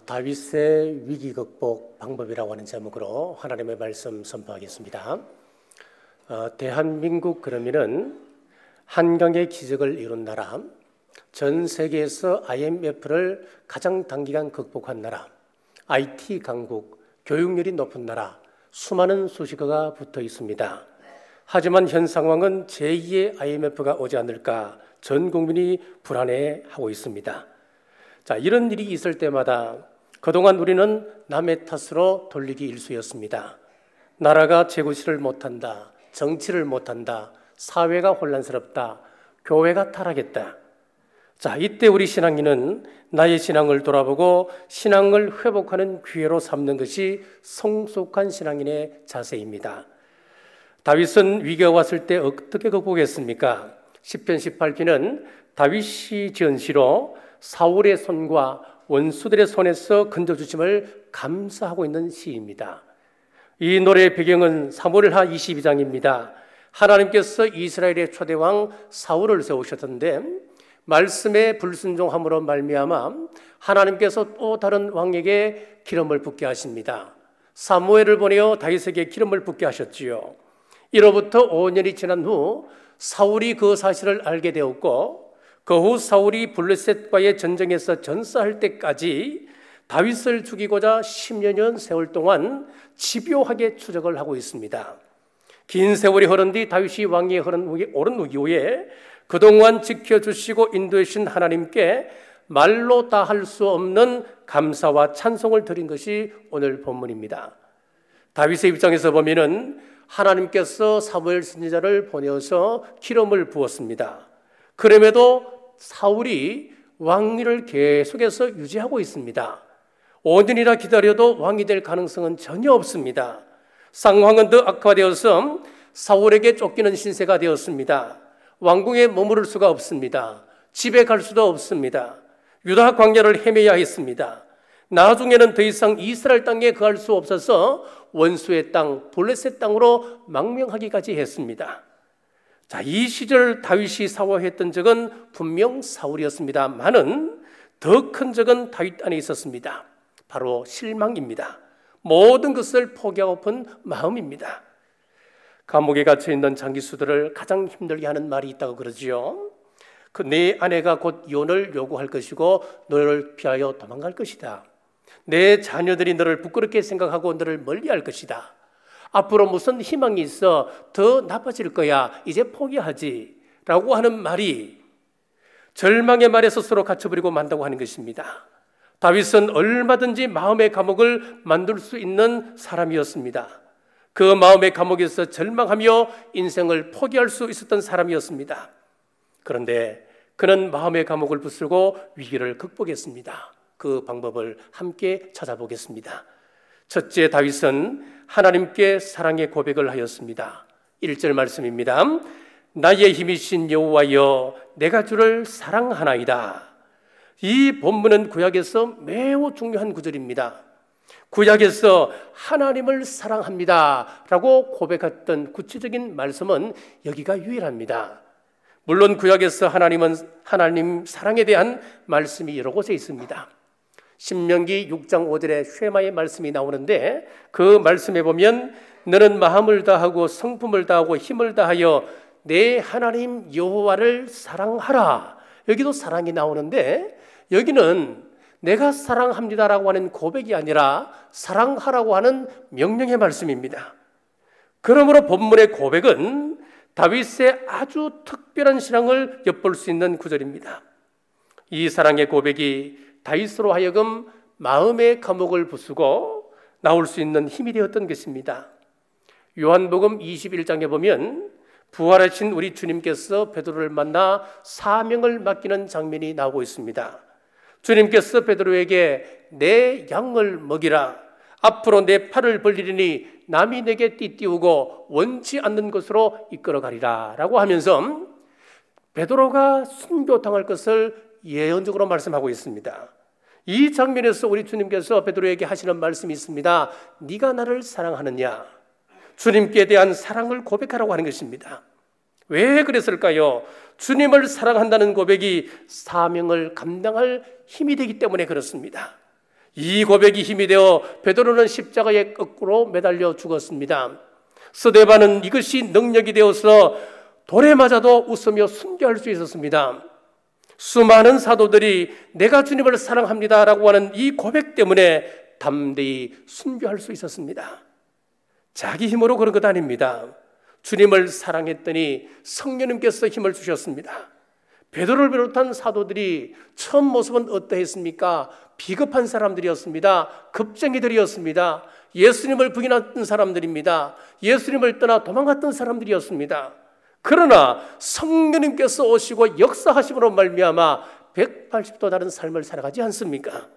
다윗의 위기 극복 방법이라고 하는 제목으로 하나님의 말씀 선포하겠습니다. 대한민국 그러면은 한강의 기적을 이룬 나라, 전 세계에서 IMF를 가장 단기간 극복한 나라, IT 강국, 교육열이 높은 나라, 수많은 수식어가 붙어 있습니다. 하지만 현 상황은 제2의 IMF가 오지 않을까 전 국민이 불안해하고 있습니다. 자, 이런 일이 있을 때마다 그동안 우리는 남의 탓으로 돌리기 일쑤였습니다. 나라가 재구시를 못한다, 정치를 못한다, 사회가 혼란스럽다, 교회가 타락했다. 자, 이때 우리 신앙인은 나의 신앙을 돌아보고 신앙을 회복하는 기회로 삼는 것이 성숙한 신앙인의 자세입니다. 다윗은 위기가 왔을 때 어떻게 극복했습니까? 시편 18편은 다윗이 지은 시로 사울의 손과 원수들의 손에서 건져주심을 감사하고 있는 시입니다. 이 노래의 배경은 사무엘하 22장입니다. 하나님께서 이스라엘의 초대왕 사울을 세우셨던데 말씀에 불순종함으로 말미암아 하나님께서 또 다른 왕에게 기름을 붓게 하십니다. 사무엘을 보내어 다윗에게 기름을 붓게 하셨지요. 이로부터 5년이 지난 후 사울이 그 사실을 알게 되었고 그 후 사울이 블레셋과의 전쟁에서 전사할 때까지 다윗을 죽이고자 10여년 세월 동안 집요하게 추적을 하고 있습니다. 긴 세월이 흐른 뒤 다윗이 왕위에 오른 이후에 그동안 지켜주시고 인도해 주신 하나님께 말로 다 할 수 없는 감사와 찬송을 드린 것이 오늘 본문입니다. 다윗의 입장에서 보면은 하나님께서 사무엘 선지자를 보내어서 기름을 부었습니다. 그럼에도 사울이 왕위를 계속해서 유지하고 있습니다. 5년이나 기다려도 왕이 될 가능성은 전혀 없습니다. 상황은 더 악화되어서 사울에게 쫓기는 신세가 되었습니다. 왕궁에 머무를 수가 없습니다. 집에 갈 수도 없습니다. 유다 광야를 헤매야 했습니다. 나중에는 더 이상 이스라엘 땅에 거할 수 없어서 원수의 땅, 블레셋 땅으로 망명하기까지 했습니다. 자, 이 시절 다윗이 사워했던 적은 분명 사울이었습니다만은 더 큰 적은 다윗 안에 있었습니다. 바로 실망입니다. 모든 것을 포기하고픈 마음입니다. 감옥에 갇혀 있는 장기수들을 가장 힘들게 하는 말이 있다고 그러지요. 내 아내가 곧 이혼을 요구할 것이고 너를 피하여 도망갈 것이다. 내 자녀들이 너를 부끄럽게 생각하고 너를 멀리할 것이다. 앞으로 무슨 희망이 있어? 더 나빠질 거야. 이제 포기하지. 라고 하는 말이 절망의 말에 스스로 갇혀버리고 만다고 하는 것입니다. 다윗은 얼마든지 마음의 감옥을 만들 수 있는 사람이었습니다. 그 마음의 감옥에서 절망하며 인생을 포기할 수 있었던 사람이었습니다. 그런데 그는 마음의 감옥을 부수고 위기를 극복했습니다. 그 방법을 함께 찾아보겠습니다. 첫째, 다윗은 하나님께 사랑의 고백을 하였습니다. 1절 말씀입니다. 나의 힘이신 여호와여, 내가 주를 사랑하나이다. 이 본문은 구약에서 매우 중요한 구절입니다. 구약에서 하나님을 사랑합니다 라고 고백했던 구체적인 말씀은 여기가 유일합니다. 물론 구약에서 하나님 사랑에 대한 말씀이 여러 곳에 있습니다. 신명기 6장 5절에 쉐마의 말씀이 나오는데 그 말씀에 보면 너는 마음을 다하고 성품을 다하고 힘을 다하여 내 하나님 여호와를 사랑하라. 여기도 사랑이 나오는데 여기는 내가 사랑합니다라고 하는 고백이 아니라 사랑하라고 하는 명령의 말씀입니다. 그러므로 본문의 고백은 다윗의 아주 특별한 신앙을 엿볼 수 있는 구절입니다. 이 사랑의 고백이 다윗으로 하여금 마음의 감옥을 부수고 나올 수 있는 힘이 되었던 것입니다. 요한복음 21장에 보면 부활하신 우리 주님께서 베드로를 만나 사명을 맡기는 장면이 나오고 있습니다. 주님께서 베드로에게 내 양을 먹이라. 앞으로 내 팔을 벌리리니 남이 내게 띠띠우고 원치 않는 곳으로 이끌어가리라 라고 하면서 베드로가 순교당할 것을 예언적으로 말씀하고 있습니다. 이 장면에서 우리 주님께서 베드로에게 하시는 말씀이 있습니다. 네가 나를 사랑하느냐? 주님께 대한 사랑을 고백하라고 하는 것입니다. 왜 그랬을까요? 주님을 사랑한다는 고백이 사명을 감당할 힘이 되기 때문에 그렇습니다. 이 고백이 힘이 되어 베드로는 십자가에 거꾸로 매달려 죽었습니다. 스데반은 이것이 능력이 되어서 돌에 맞아도 웃으며 순교할 수 있었습니다. 수많은 사도들이 내가 주님을 사랑합니다라고 하는 이 고백 때문에 담대히 순교할 수 있었습니다. 자기 힘으로 그런 것 아닙니다. 주님을 사랑했더니 성령님께서 힘을 주셨습니다. 베드로를 비롯한 사도들이 처음 모습은 어떠했습니까? 비겁한 사람들이었습니다. 겁쟁이들이었습니다. 예수님을 부인했던 사람들입니다. 예수님을 떠나 도망갔던 사람들이었습니다. 그러나 성령님께서 오시고 역사하심으로 말미암아 180도 다른 삶을 살아가지 않습니까?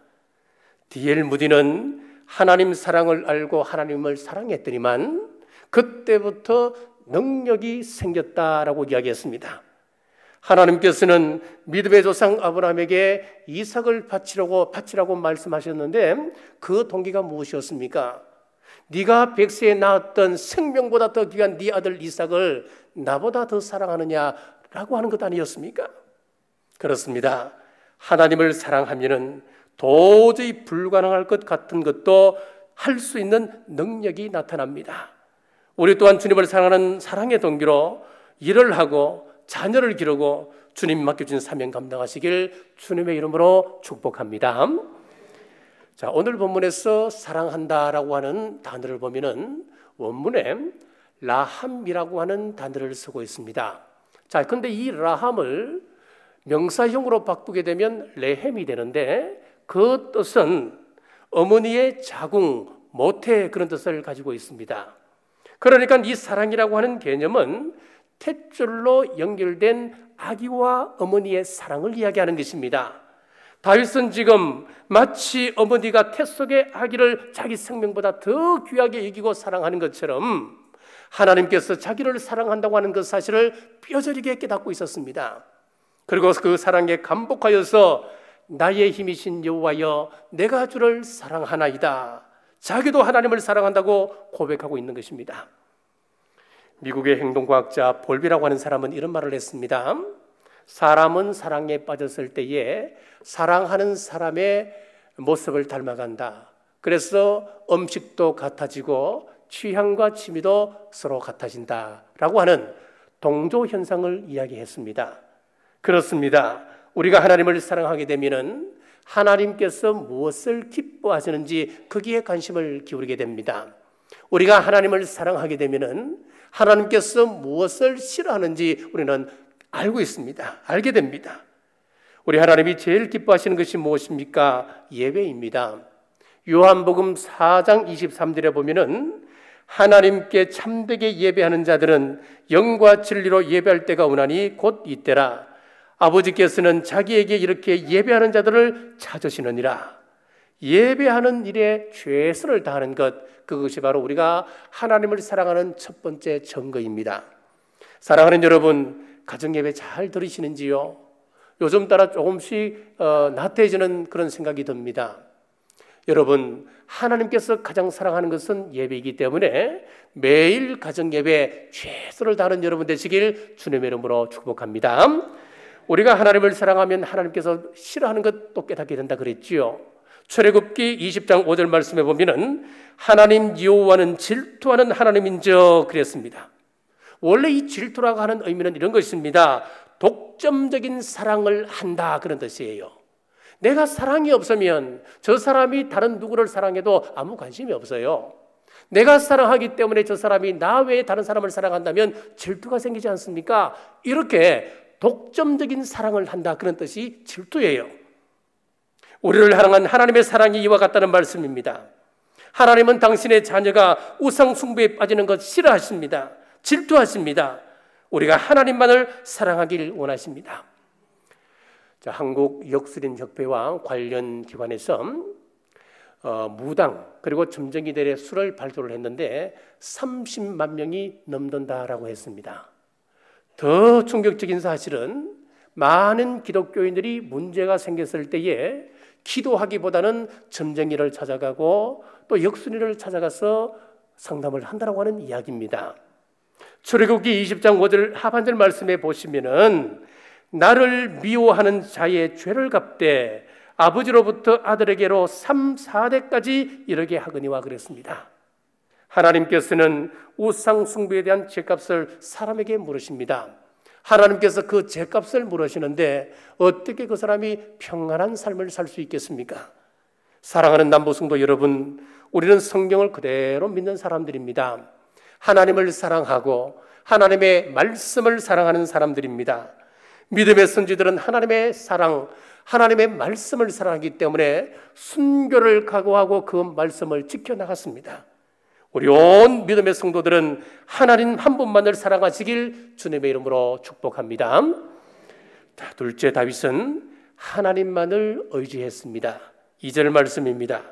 D.L. 무디는 하나님 사랑을 알고 하나님을 사랑했더니만 그때부터 능력이 생겼다라고 이야기했습니다. 하나님께서는 믿음의 조상 아브라함에게 이삭을 바치라고 말씀하셨는데 그 동기가 무엇이었습니까? 네가 백세에 낳았던 생명보다 더 귀한 네 아들 이삭을 나보다 더 사랑하느냐라고 하는 것 아니었습니까? 그렇습니다. 하나님을 사랑하면은 도저히 불가능할 것 같은 것도 할 수 있는 능력이 나타납니다. 우리 또한 주님을 사랑하는 사랑의 동기로 일을 하고 자녀를 기르고 주님 맡겨준 사명 감당하시길 주님의 이름으로 축복합니다. 자, 오늘 본문에서 사랑한다라고 하는 단어를 보면은 원문에 라함이라고 하는 단어를 쓰고 있습니다. 자, 근데 이 라함을 명사형으로 바꾸게 되면 레헴이 되는데 그 뜻은 어머니의 자궁, 모태 그런 뜻을 가지고 있습니다. 그러니까 이 사랑이라고 하는 개념은 탯줄로 연결된 아기와 어머니의 사랑을 이야기하는 것입니다. 다윗은 지금 마치 어머니가 태 속의 아기를 자기 생명보다 더 귀하게 여기고 사랑하는 것처럼 하나님께서 자기를 사랑한다고 하는 그 사실을 뼈저리게 깨닫고 있었습니다. 그리고 그 사랑에 감복하여서 나의 힘이신 여호와여 내가 주를 사랑하나이다. 자기도 하나님을 사랑한다고 고백하고 있는 것입니다. 미국의 행동과학자 볼비라고 하는 사람은 이런 말을 했습니다. 사람은 사랑에 빠졌을 때에 사랑하는 사람의 모습을 닮아간다. 그래서 음식도 같아지고 취향과 취미도 서로 같아진다라고 하는 동조 현상을 이야기했습니다. 그렇습니다. 우리가 하나님을 사랑하게 되면은 하나님께서 무엇을 기뻐하시는지 거기에 관심을 기울이게 됩니다. 우리가 하나님을 사랑하게 되면은 하나님께서 무엇을 싫어하는지 우리는 알고 있습니다. 알게 됩니다. 우리 하나님이 제일 기뻐하시는 것이 무엇입니까? 예배입니다. 요한복음 4장 23절에 보면은 하나님께 참되게 예배하는 자들은 영과 진리로 예배할 때가 오나니 곧 이때라. 아버지께서는 자기에게 이렇게 예배하는 자들을 찾으시느니라. 예배하는 일에 최선을 다하는 것, 그것이 바로 우리가 하나님을 사랑하는 첫 번째 증거입니다. 사랑하는 여러분, 가정예배 잘 들으시는지요? 요즘 따라 조금씩 나태해지는 그런 생각이 듭니다. 여러분, 하나님께서 가장 사랑하는 것은 예배이기 때문에 매일 가정예배 최선을 다하는 여러분 되시길 주님의 이름으로 축복합니다. 우리가 하나님을 사랑하면 하나님께서 싫어하는 것도 깨닫게 된다 그랬지요. 출애굽기 20장 5절 말씀에 보면은 하나님 여호와는 질투하는 하나님인저 그랬습니다. 원래 이 질투라고 하는 의미는 이런 것입니다. 독점적인 사랑을 한다 그런 뜻이에요. 내가 사랑이 없으면 저 사람이 다른 누구를 사랑해도 아무 관심이 없어요. 내가 사랑하기 때문에 저 사람이 나 외에 다른 사람을 사랑한다면 질투가 생기지 않습니까? 이렇게 독점적인 사랑을 한다 그런 뜻이 질투예요. 우리를 향한 하나님의 사랑이 이와 같다는 말씀입니다. 하나님은 당신의 자녀가 우상 숭배에 빠지는 것 싫어하십니다. 질투하십니다. 우리가 하나님만을 사랑하길 원하십니다. 자, 한국 역술인협회와 관련 기관에서 무당 그리고 점쟁이들의 수를 발표를 했는데 30만 명이 넘는다라고 했습니다. 더 충격적인 사실은 많은 기독교인들이 문제가 생겼을 때에 기도하기보다는 점쟁이를 찾아가고 또 역술인을 찾아가서 상담을 한다라고 하는 이야기입니다. 출애굽기 20장 5절 하반절 말씀에 보시면은 나를 미워하는 자의 죄를 갚되 아버지로부터 아들에게로 3, 4대까지 이르게 하거니와 그랬습니다. 하나님께서는 우상 숭배에 대한 죄값을 사람에게 물으십니다. 하나님께서 그 죄값을 물으시는데 어떻게 그 사람이 평안한 삶을 살 수 있겠습니까? 사랑하는 남부성도 여러분, 우리는 성경을 그대로 믿는 사람들입니다. 하나님을 사랑하고 하나님의 말씀을 사랑하는 사람들입니다. 믿음의 선지들은 하나님의 사랑, 하나님의 말씀을 사랑하기 때문에 순교를 각오하고 그 말씀을 지켜나갔습니다. 우리 온 믿음의 성도들은 하나님 한 분만을 사랑하시길 주님의 이름으로 축복합니다. 자, 둘째, 다윗은 하나님만을 의지했습니다. 2절 말씀입니다.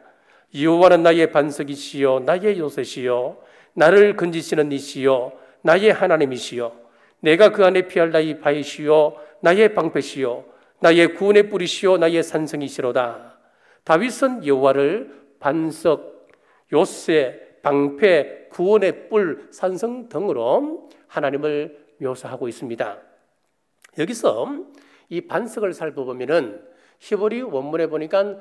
여호와는 나의 반석이시요 나의 요새시요 나를 건지시는 이시요 나의 하나님이시요 내가 그 안에 피할 나의 바위시요 나의 방패시요 나의 구원의 뿌리시요 나의 산성이시로다. 다윗은 여호와를 반석, 요새, 방패, 구원의 뿔, 산성 등으로 하나님을 묘사하고 있습니다. 여기서 이 반석을 살펴보면은 히브리 원문에 보니까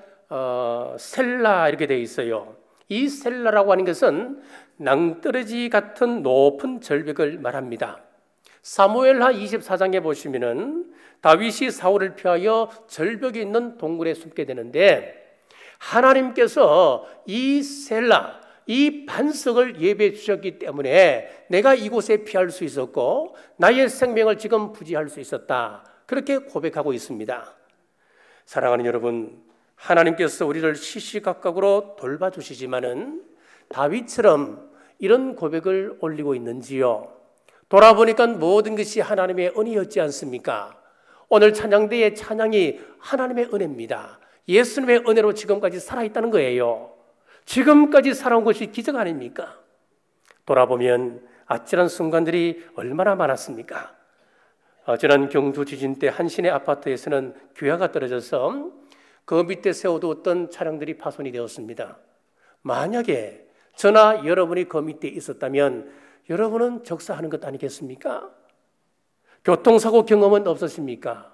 셀라 이렇게 되어 있어요. 이 셀라라고 하는 것은 낭떠러지 같은 높은 절벽을 말합니다. 사무엘하 24장에 보시면은 다윗이 사울을 피하여 절벽에 있는 동굴에 숨게 되는데 하나님께서 이 셀라, 이 반석을 예배해 주셨기 때문에 내가 이곳에 피할 수 있었고 나의 생명을 지금 부지할 수 있었다. 그렇게 고백하고 있습니다. 사랑하는 여러분, 하나님께서 우리를 시시각각으로 돌봐주시지만은 다윗처럼 이런 고백을 올리고 있는지요? 돌아보니까 모든 것이 하나님의 은혜였지 않습니까? 오늘 찬양대의 찬양이 하나님의 은혜입니다. 예수님의 은혜로 지금까지 살아있다는 거예요. 지금까지 살아온 것이 기적 아닙니까? 돌아보면 아찔한 순간들이 얼마나 많았습니까? 지난 경주 지진 때 한신의 아파트에서는 규야가 떨어져서 그 밑에 세워두었던 차량들이 파손이 되었습니다. 만약에 저나 여러분이 그 밑에 있었다면 여러분은 적사하는 것 아니겠습니까? 교통사고 경험은 없으십니까?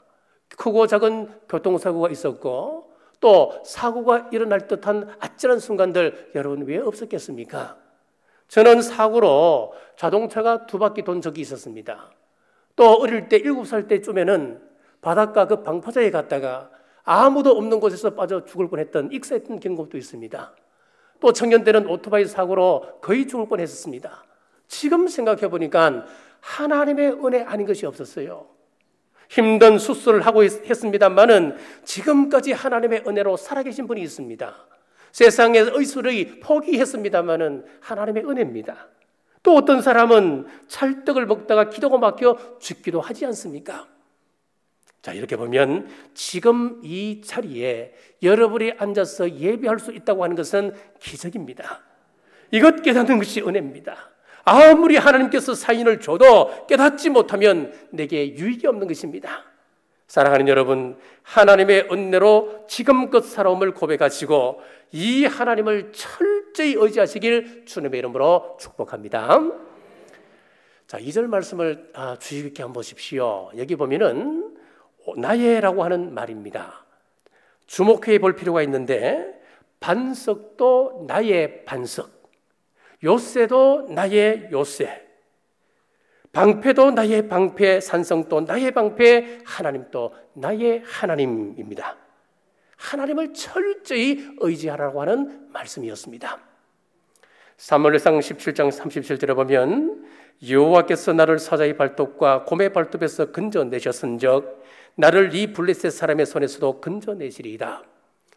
크고 작은 교통사고가 있었고 또 사고가 일어날 듯한 아찔한 순간들 여러분 왜 없었겠습니까? 저는 사고로 자동차가 2바퀴 돈 적이 있었습니다. 또 어릴 때 7살 때쯤에는 바닷가 그 방파제에 갔다가 아무도 없는 곳에서 빠져 죽을 뻔했던 익사했던 경험도 있습니다. 또 청년 때는 오토바이 사고로 거의 죽을 뻔했었습니다. 지금 생각해 보니까 하나님의 은혜 아닌 것이 없었어요. 힘든 수술을 하고 했습니다만은 지금까지 하나님의 은혜로 살아계신 분이 있습니다. 세상의 의술을 포기했습니다만은 하나님의 은혜입니다. 또 어떤 사람은 찰떡을 먹다가 기도가 막혀 죽기도 하지 않습니까? 자, 이렇게 보면 지금 이 자리에 여러분이 앉아서 예배할 수 있다고 하는 것은 기적입니다. 이것 깨닫는 것이 은혜입니다. 아무리 하나님께서 사인을 줘도 깨닫지 못하면 내게 유익이 없는 것입니다. 사랑하는 여러분, 하나님의 은혜로 지금껏 살아옴을 고백하시고 이 하나님을 철저히 의지하시길 주님의 이름으로 축복합니다. 자, 2절 말씀을 주의 깊게 한번 보십시오. 여기 보면은 나의라고 하는 말입니다. 주목해 볼 필요가 있는데 반석도 나의 반석, 요새도 나의 요새, 방패도 나의 방패, 산성도 나의 방패, 하나님도 나의 하나님입니다. 하나님을 철저히 의지하라고 하는 말씀이었습니다. 사무엘상 17장 37절에 보면 여호와께서 나를 사자의 발톱과 곰의 발톱에서 건져내셨은즉 나를 이 블레셋 사람의 손에서도 건져내시리이다.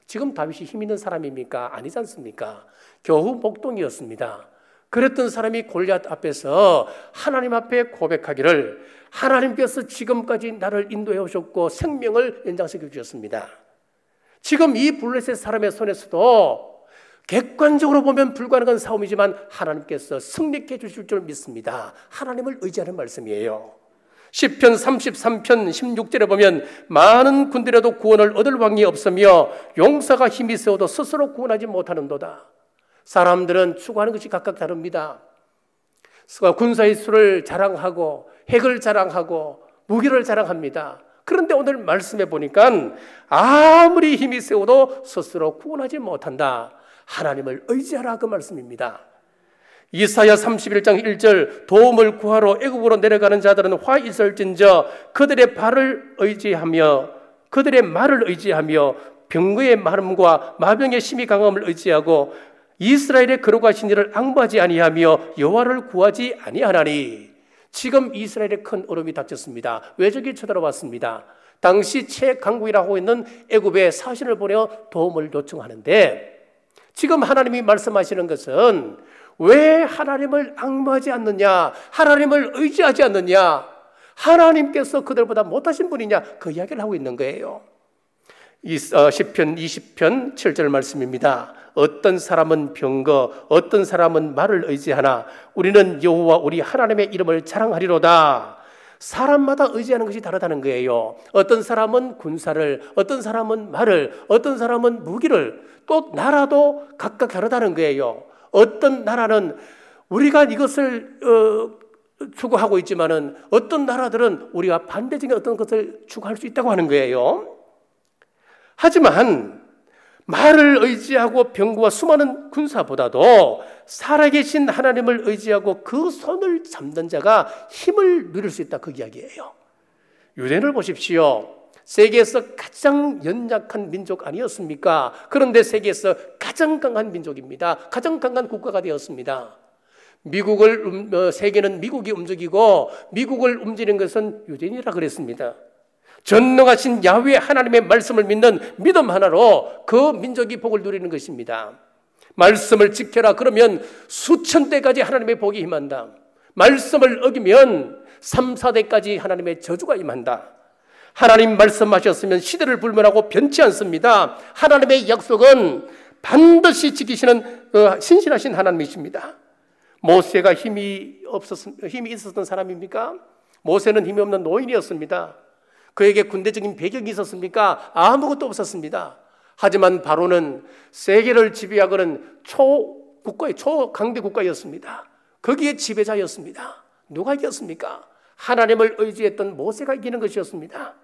지금 다윗이 힘 있는 사람입니까? 아니지 않습니까? 겨우 목동이었습니다. 그랬던 사람이 골리앗 앞에서 하나님 앞에 고백하기를 하나님께서 지금까지 나를 인도해 오셨고 생명을 연장시켜 주셨습니다. 지금 이 블레셋 사람의 손에서도 객관적으로 보면 불가능한 싸움이지만 하나님께서 승리해 주실 줄 믿습니다. 하나님을 의지하는 말씀이에요. 시편 33편 16절에 보면 많은 군대라도 구원을 얻을 왕이 없으며 용사가 힘이 세워도 스스로 구원하지 못하는도다. 사람들은 추구하는 것이 각각 다릅니다. 군사의 수를 자랑하고 핵을 자랑하고 무기를 자랑합니다. 그런데 오늘 말씀해 보니까 아무리 힘이 세워도 스스로 구원하지 못한다. 하나님을 의지하라, 그 말씀입니다. 이사야 31장 1절 도움을 구하러 애굽으로 내려가는 자들은 화 있을진저 그들의 발을 의지하며 그들의 말을 의지하며 병거의 마름과 마병의 심히 강함을 의지하고 이스라엘의 거룩하신 이를 앙부하지 아니하며 여호와를 구하지 아니하나니. 지금 이스라엘의 큰 어려움이 닥쳤습니다. 외적이 쳐들어왔습니다. 당시 최강국이라고 있는 애굽에 사신을 보내어 도움을 요청하는데, 지금 하나님이 말씀하시는 것은 왜 하나님을 앙부하지 않느냐, 하나님을 의지하지 않느냐, 하나님께서 그들보다 못하신 분이냐, 그 이야기를 하고 있는 거예요. 시편 20편 7절 말씀입니다. 어떤 사람은 병거, 어떤 사람은 말을 의지하나 우리는 여호와 우리 하나님의 이름을 자랑하리로다. 사람마다 의지하는 것이 다르다는 거예요. 어떤 사람은 군사를, 어떤 사람은 말을, 어떤 사람은 무기를, 또 나라도 각각 다르다는 거예요. 어떤 나라는 우리가 이것을 추구하고 있지만은 어떤 나라들은 우리가 반대적인 어떤 것을 추구할 수 있다고 하는 거예요. 하지만 말을 의지하고 병거와 수많은 군사보다도 살아계신 하나님을 의지하고 그 손을 잡는 자가 힘을 누릴 수 있다, 그 이야기예요. 유대인을 보십시오. 세계에서 가장 연약한 민족 아니었습니까? 그런데 세계에서 가장 강한 민족입니다. 가장 강한 국가가 되었습니다. 세계는 미국이 움직이고 미국을 움직이는 것은 유대인이라 그랬습니다. 전능하신 야훼 하나님의 말씀을 믿는 믿음 하나로 그 민족이 복을 누리는 것입니다. 말씀을 지켜라 그러면 수천 대까지 하나님의 복이 임한다. 말씀을 어기면 3, 4대까지 하나님의 저주가 임한다. 하나님 말씀하셨으면 시대를 불문하고 변치 않습니다. 하나님의 약속은 반드시 지키시는 신실하신 하나님이십니다. 모세가 힘이 있었던 사람입니까? 모세는 힘이 없는 노인이었습니다. 그에게 군대적인 배경이 있었습니까? 아무것도 없었습니다. 하지만 바로는 세계를 지배하고는 초강대 국가였습니다. 거기에 지배자였습니다. 누가 이겼습니까? 하나님을 의지했던 모세가 이기는 것이었습니다.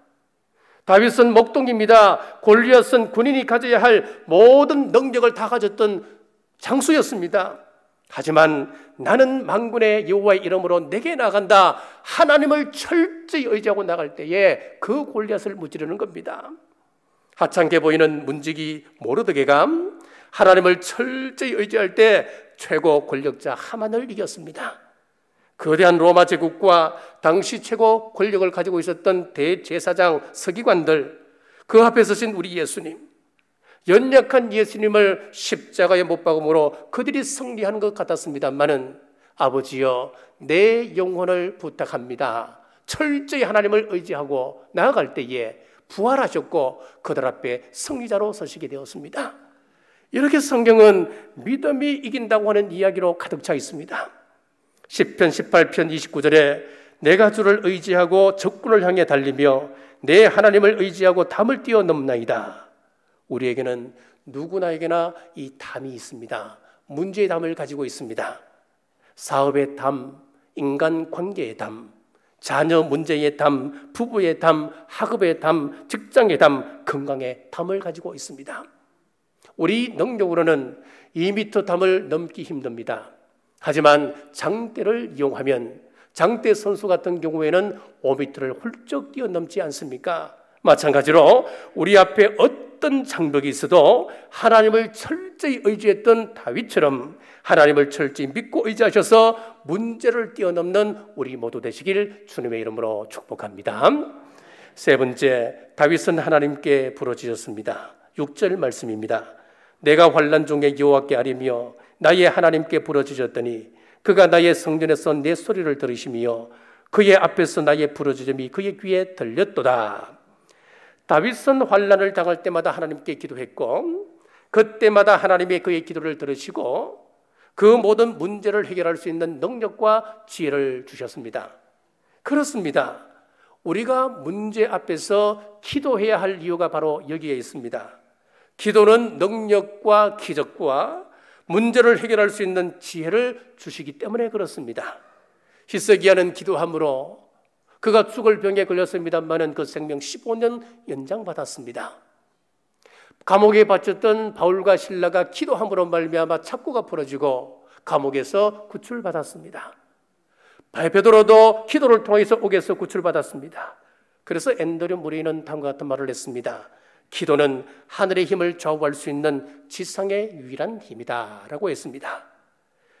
다윗은 목동입니다. 골리앗은 군인이 가져야 할 모든 능력을 다 가졌던 장수였습니다. 하지만 나는 만군의 여호와의 이름으로 내게 나간다. 하나님을 철저히 의지하고 나갈 때에 그 골리앗을 무찌르는 겁니다. 하찮게 보이는 문지기 모르드게가 하나님을 철저히 의지할 때 최고 권력자 하만을 이겼습니다. 거대한 로마 제국과 당시 최고 권력을 가지고 있었던 대제사장 서기관들, 그 앞에 서신 우리 예수님, 연약한 예수님을 십자가에 못 박음으로 그들이 승리하는 것 같았습니다만은 아버지여 내 영혼을 부탁합니다. 철저히 하나님을 의지하고 나아갈 때에 부활하셨고 그들 앞에 승리자로 서시게 되었습니다. 이렇게 성경은 믿음이 이긴다고 하는 이야기로 가득 차 있습니다. 시편 18편 29절에 내가 주를 의지하고 적군을 향해 달리며 내 하나님을 의지하고 담을 뛰어넘나이다. 우리에게는 누구나에게나 이 담이 있습니다. 문제의 담을 가지고 있습니다. 사업의 담, 인간 관계의 담, 자녀 문제의 담, 부부의 담, 학업의 담, 직장의 담, 건강의 담을 가지고 있습니다. 우리 능력으로는 2m 담을 넘기 힘듭니다. 하지만 장대를 이용하면 장대 선수 같은 경우에는 5m를 훌쩍 뛰어넘지 않습니까? 마찬가지로 우리 앞에 어떤 장벽이 있어도 하나님을 철저히 의지했던 다윗처럼 하나님을 철저히 믿고 의지하셔서 문제를 뛰어넘는 우리 모두 되시길 주님의 이름으로 축복합니다. 세 번째, 다윗은 하나님께 부르짖었습니다. 6절 말씀입니다. 내가 환난 중에 여호와께 아뢰며 나의 하나님께 부르짖었더니 그가 나의 성전에서 내 소리를 들으시며 그의 앞에서 나의 부르짖음이 그의 귀에 들렸도다. 다윗은 환난을 당할 때마다 하나님께 기도했고 그때마다 하나님이 그의 기도를 들으시고 그 모든 문제를 해결할 수 있는 능력과 지혜를 주셨습니다. 그렇습니다. 우리가 문제 앞에서 기도해야 할 이유가 바로 여기에 있습니다. 기도는 능력과 기적과 문제를 해결할 수 있는 지혜를 주시기 때문에 그렇습니다. 히스기야는 기도함으로 그가 죽을 병에 걸렸습니다마는 그 생명 15년 연장받았습니다. 감옥에 바쳤던 바울과 실라가 기도함으로 말미암아 착고가 풀어지고 감옥에서 구출받았습니다. 베드로도 기도를 통해서 옥에서 구출받았습니다. 그래서 앤드류 무리는 다음과 같은 말을 했습니다. 기도는 하늘의 힘을 좌우할 수 있는 지상의 유일한 힘이다 라고 했습니다.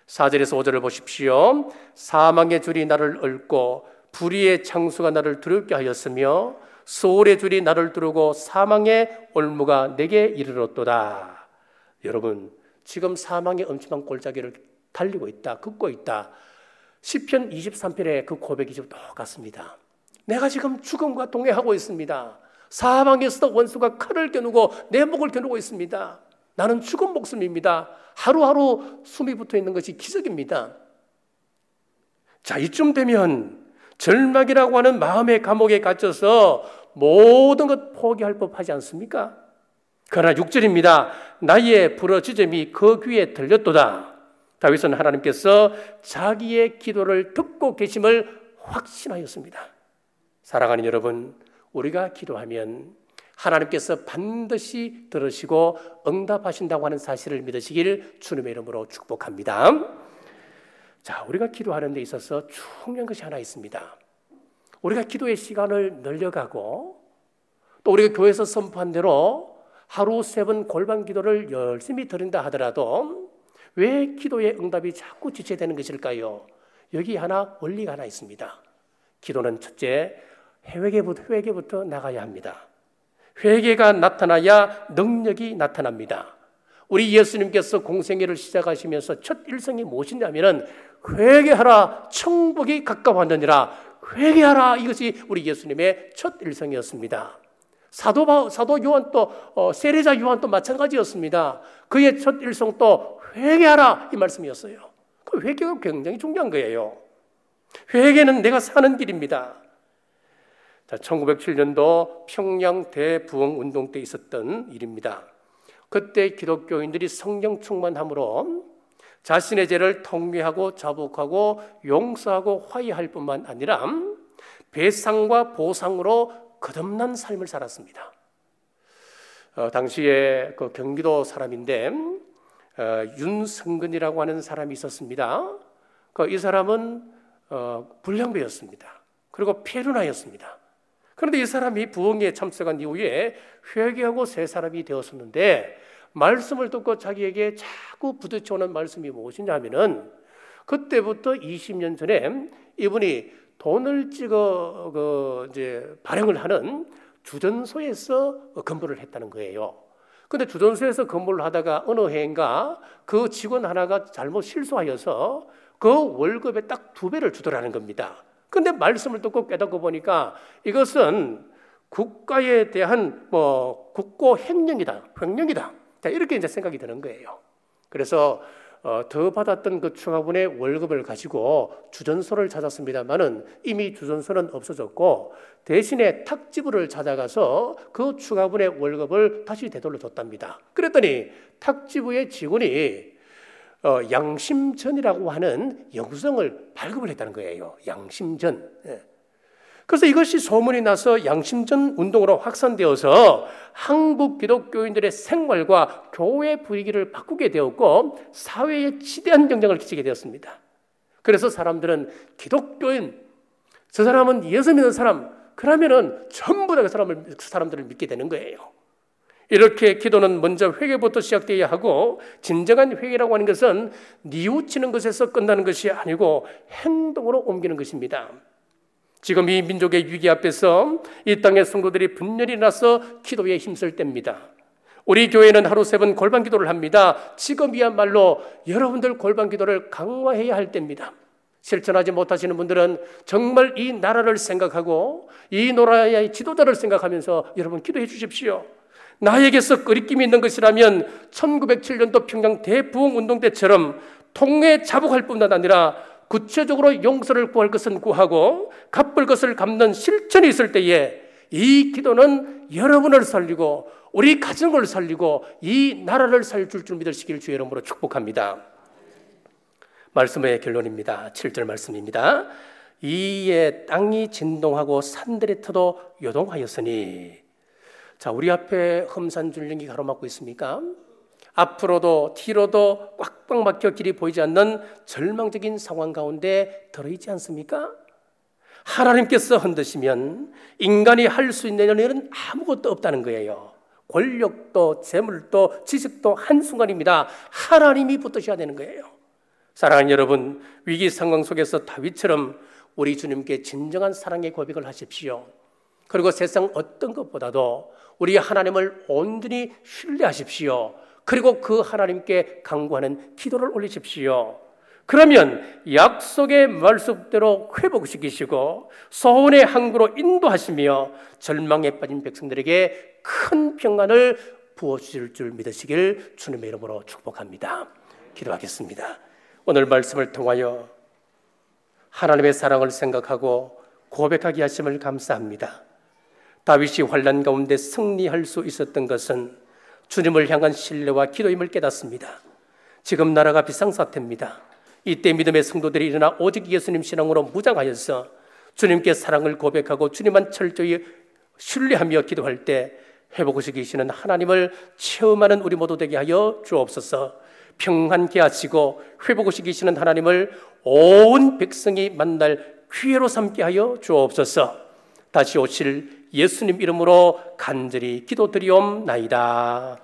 4절에서 5절을 보십시오. 사망의 줄이 나를 얽고 불의의 창수가 나를 두렵게 하였으며 소울의 줄이 나를 두르고 사망의 올무가 내게 이르렀도다. 여러분, 지금 사망의 엄침한 골짜기를 달리고 있다, 긋고 있다. 시편 23편의 그 고백이 좀 똑같습니다. 내가 지금 죽음과 동행하고 있습니다. 사망에서도 원수가 칼을 겨누고 내 목을 겨누고 있습니다. 나는 죽은 목숨입니다. 하루하루 숨이 붙어 있는 것이 기적입니다. 자, 이쯤 되면 절망이라고 하는 마음의 감옥에 갇혀서 모든 것 포기할 법하지 않습니까? 그러나 6절입니다. 나의 부르짖음이 그 귀에 들렸도다. 다윗은 하나님께서 자기의 기도를 듣고 계심을 확신하였습니다. 사랑하는 여러분, 우리가 기도하면 하나님께서 반드시 들으시고 응답하신다고 하는 사실을 믿으시길 주님의 이름으로 축복합니다. 자, 우리가 기도하는 데 있어서 중요한 것이 하나 있습니다. 우리가 기도의 시간을 늘려가고 또 우리가 교회에서 선포한 대로 하루 3번 골반 기도를 열심히 드린다 하더라도 왜 기도의 응답이 자꾸 지체되는 것일까요? 여기 원리가 하나 있습니다. 기도는 첫째, 회개부터 나가야 합니다. 회개가 나타나야 능력이 나타납니다. 우리 예수님께서 공생애를 시작하시면서 첫 일성이 무엇이냐면 회개하라, 천국이 가까웠느니라. 회개하라, 이것이 우리 예수님의 첫 일성이었습니다. 사도 요한 세례자 요한도 마찬가지였습니다. 그의 첫 일성도 회개하라, 이 말씀이었어요. 그 회개가 굉장히 중요한 거예요. 회개는 내가 사는 길입니다. 자, 1907년도 평양 대부흥운동 때 있었던 일입니다. 그때 기독교인들이 성령 충만함으로 자신의 죄를 통회하고 자복하고 용서하고 화해할 뿐만 아니라 배상과 보상으로 거듭난 삶을 살았습니다. 당시에 그 경기도 사람인데 윤성근이라고 하는 사람이 있었습니다. 이 사람은 불량배였습니다. 그리고 폐륜하였습니다. 그런데 이 사람이 부흥회에 참석한 이후에 회개하고 새 사람이 되었었는데 말씀을 듣고 자기에게 자꾸 부딪혀오는 말씀이 무엇이냐면은 그때부터 20년 전에 이분이 돈을 찍어 발행을 하는 주전소에서 근무를 했다는 거예요. 그런데 주전소에서 근무를 하다가 어느 해인가 그 직원 하나가 잘못 실수하여서 그 월급의 딱 2배를 주더라는 겁니다. 그런데 말씀을 듣고 깨닫고 보니까 이것은 국가에 대한 국고 횡령이다. 자, 이렇게 이제 생각이 드는 거예요. 그래서 더 받았던 그 추가분의 월급을 가지고 주전소를 찾았습니다만은 이미 주전소는 없어졌고 대신에 탁지부를 찾아가서 그 추가분의 월급을 다시 되돌려 줬답니다. 그랬더니 탁지부의 직원이 양심전이라고 하는 영성을 발급을 했다는 거예요. 양심전. 그래서 이것이 소문이 나서 양심전 운동으로 확산되어서 한국 기독교인들의 생활과 교회 분위기를 바꾸게 되었고 사회에 지대한 영향을 끼치게 되었습니다. 그래서 사람들은 기독교인, 저 사람은 예수 믿는 사람, 그러면은 전부 다 그 사람들을 믿게 되는 거예요. 이렇게 기도는 먼저 회개부터 시작되어야 하고 진정한 회개라고 하는 것은 뉘우치는 것에서 끝나는 것이 아니고 행동으로 옮기는 것입니다. 지금 이 민족의 위기 앞에서 이 땅의 성도들이 분열이 나서 기도에 힘쓸 때입니다. 우리 교회는 하루 3번 골반 기도를 합니다. 지금이야말로 여러분들 골반 기도를 강화해야 할 때입니다. 실천하지 못하시는 분들은 정말 이 나라를 생각하고 이 나라의 지도자를 생각하면서 여러분 기도해 주십시오. 나에게서 끄리낌이 있는 것이라면 1907년도 평양 대부흥운동 때처럼 통회 자복할 뿐만 아니라 구체적으로 용서를 구할 것은 구하고 갚을 것을 갚는 실천이 있을 때에 이 기도는 여러분을 살리고 우리 가정을 살리고 이 나라를 살릴 줄 믿으시길 주의 이름으로 축복합니다. 말씀의 결론입니다. 7절 말씀입니다. 이에 땅이 진동하고 산들의 터도 요동하였으니. 자, 우리 앞에 험산줄령이 가로막고 있습니까? 앞으로도 뒤로도 꽉꽉 막혀 길이 보이지 않는 절망적인 상황 가운데 들어있지 않습니까? 하나님께서 흔드시면 인간이 할 수 있는 일은 아무것도 없다는 거예요. 권력도 재물도 지식도 한순간입니다. 하나님이 붙드셔야 되는 거예요. 사랑하는 여러분, 위기 상황 속에서 다윗처럼 우리 주님께 진정한 사랑의 고백을 하십시오. 그리고 세상 어떤 것보다도 우리 하나님을 온전히 신뢰하십시오. 그리고 그 하나님께 간구하는 기도를 올리십시오. 그러면 약속의 말씀대로 회복시키시고 소원의 항구로 인도하시며 절망에 빠진 백성들에게 큰 평안을 부어주실 줄 믿으시길 주님의 이름으로 축복합니다. 기도하겠습니다. 오늘 말씀을 통하여 하나님의 사랑을 생각하고 고백하게 하심을 감사합니다. 다윗이 환난 가운데 승리할 수 있었던 것은 주님을 향한 신뢰와 기도임을 깨닫습니다. 지금 나라가 비상사태입니다. 이때 믿음의 성도들이 일어나 오직 예수님 신앙으로 무장하여서 주님께 사랑을 고백하고 주님만 철저히 신뢰하며 기도할 때 회복시키시는 하나님을 체험하는 우리 모두 되게 하여 주옵소서. 평안케 하시고 회복시키시는 하나님을 온 백성이 만날 기회로 삼게 하여 주옵소서. 다시 오실 예수님 이름으로 간절히 기도드리옵나이다.